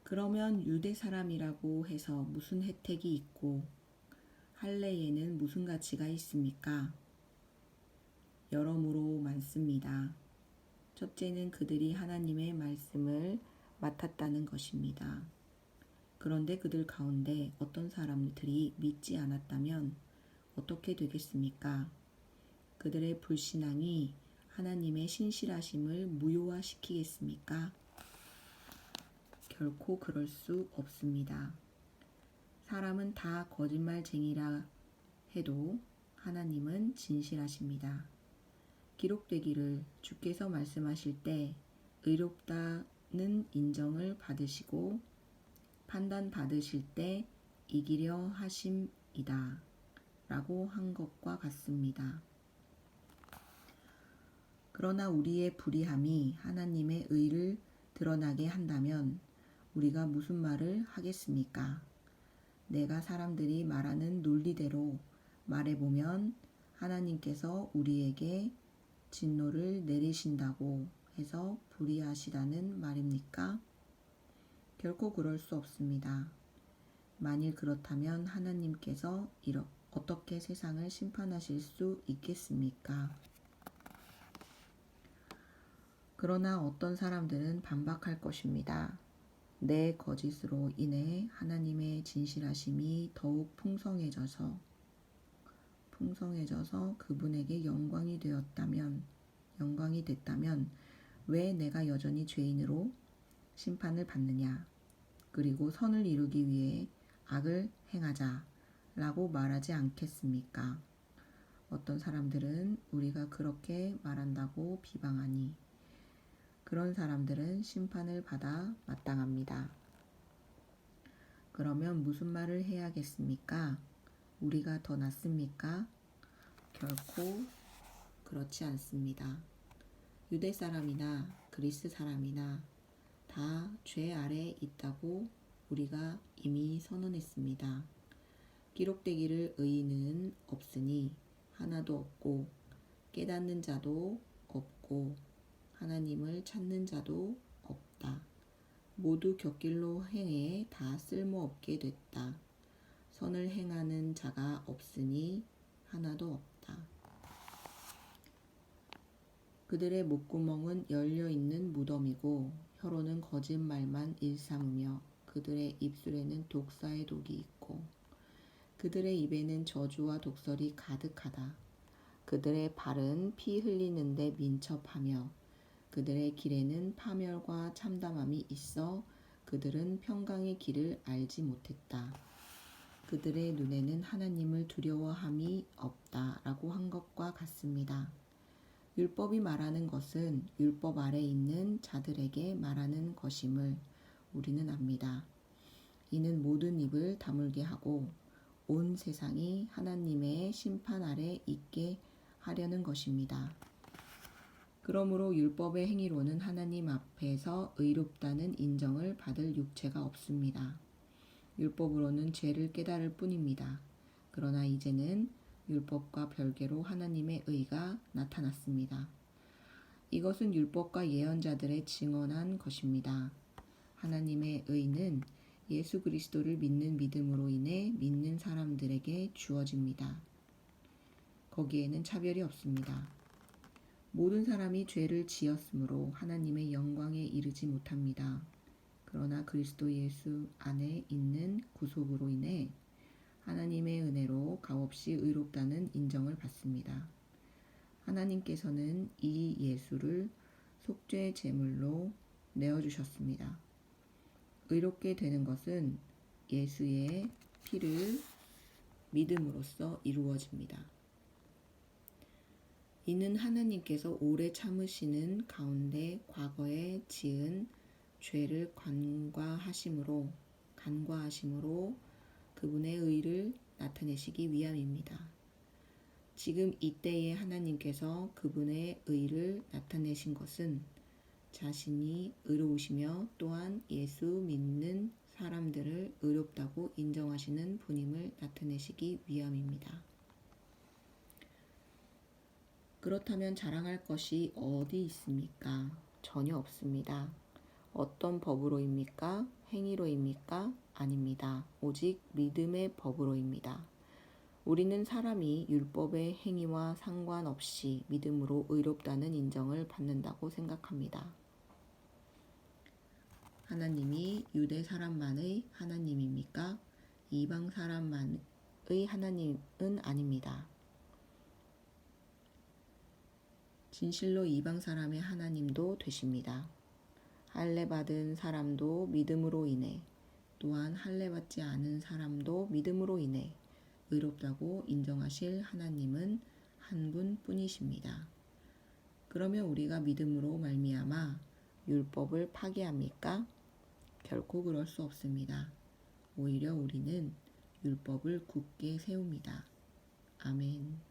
그러면 유대 사람이라고 해서 무슨 혜택이 있고 할례에는 무슨 가치가 있습니까? 여러모로 많습니다. 첫째는 그들이 하나님의 말씀을 맡았다는 것입니다. 그런데 그들 가운데 어떤 사람들이 믿지 않았다면 어떻게 되겠습니까? 그들의 불신앙이 하나님의 신실하심을 무효화시키겠습니까? 결코 그럴 수 없습니다. 사람은 다 거짓말쟁이라 해도 하나님은 진실하십니다. 기록되기를 주께서 말씀하실 때 의롭다는 인정을 받으시고 판단받으실 때 이기려 하심이다 라고 한 것과 같습니다. 그러나 우리의 불의함이 하나님의 의를 드러나게 한다면 우리가 무슨 말을 하겠습니까? 내가 사람들이 말하는 논리대로 말해보면 하나님께서 우리에게 진노를 내리신다고 해서 불의하시다는 말입니까? 결코 그럴 수 없습니다. 만일 그렇다면 하나님께서 어떻게 세상을 심판하실 수 있겠습니까? 그러나 어떤 사람들은 반박할 것입니다. 내 거짓으로 인해 하나님의 진실하심이 더욱 풍성해져서 그분에게 영광이 됐다면 왜 내가 여전히 죄인으로 심판을 받느냐? 그리고 선을 이루기 위해 악을 행하자 라고 말하지 않겠습니까? 어떤 사람들은 우리가 그렇게 말한다고 비방하니 그런 사람들은 심판을 받아 마땅합니다. 그러면 무슨 말을 해야겠습니까? 우리가 더 낫습니까? 결코 그렇지 않습니다. 유대 사람이나 그리스 사람이나 다 죄 아래 있다고 우리가 이미 선언했습니다. 기록되기를 의인은 없으니 하나도 없고 깨닫는 자도 없고 하나님을 찾는 자도 없다. 모두 곁길로 행해 다 쓸모없게 됐다. 선을 행하는 자가 없으니 하나도 없다. 그들의 목구멍은 열려있는 무덤이고 혀로는 거짓말만 일삼으며 그들의 입술에는 독사의 독이 있고 그들의 입에는 저주와 독설이 가득하다. 그들의 발은 피 흘리는데 민첩하며 그들의 길에는 파멸과 참담함이 있어 그들은 평강의 길을 알지 못했다. 그들의 눈에는 하나님을 두려워함이 없다 라고 한 것과 같습니다. 율법이 말하는 것은 율법 아래 있는 자들에게 말하는 것임을 우리는 압니다. 이는 모든 입을 다물게 하고 온 세상이 하나님의 심판 아래 있게 하려는 것입니다. 그러므로 율법의 행위로는 하나님 앞에서 의롭다는 인정을 받을 육체가 없습니다. 율법으로는 죄를 깨달을 뿐입니다. 그러나 이제는 율법과 별개로 하나님의 의가 나타났습니다. 이것은 율법과 예언자들의 증언한 것입니다. 하나님의 의는 예수 그리스도를 믿는 믿음으로 인해 믿는 사람들에게 주어집니다. 거기에는 차별이 없습니다. 모든 사람이 죄를 지었으므로 하나님의 영광에 이르지 못합니다. 그러나 그리스도 예수 안에 있는 구속으로 인해 하나님의 은혜로 값없이 의롭다는 인정을 받습니다. 하나님께서는 이 예수를 속죄 제물로 내어주셨습니다. 의롭게 되는 것은 예수의 피를 믿음으로써 이루어집니다. 이는 하나님께서 오래 참으시는 가운데 과거에 지은 죄를 간과하심으로 그분의 의를 나타내시기 위함입니다. 지금 이때에 하나님께서 그분의 의를 나타내신 것은 자신이 의로우시며 또한 예수 믿는 사람들을 의롭다고 인정하시는 분임을 나타내시기 위함입니다. 그렇다면 자랑할 것이 어디 있습니까? 전혀 없습니다. 어떤 법으로입니까? 행위로입니까? 아닙니다. 오직 믿음의 법으로입니다. 우리는 사람이 율법의 행위와 상관없이 믿음으로 의롭다는 인정을 받는다고 생각합니다. 하나님이 유대 사람만의 하나님입니까? 이방 사람만의 하나님은 아닙니다. 진실로 이방 사람의 하나님도 되십니다. 할례 받은 사람도 믿음으로 인해, 또한 할례 받지 않은 사람도 믿음으로 인해 의롭다고 인정하실 하나님은 한 분뿐이십니다. 그러면 우리가 믿음으로 말미암아 율법을 파기합니까? 결코 그럴 수 없습니다. 오히려 우리는 율법을 굳게 세웁니다. 아멘.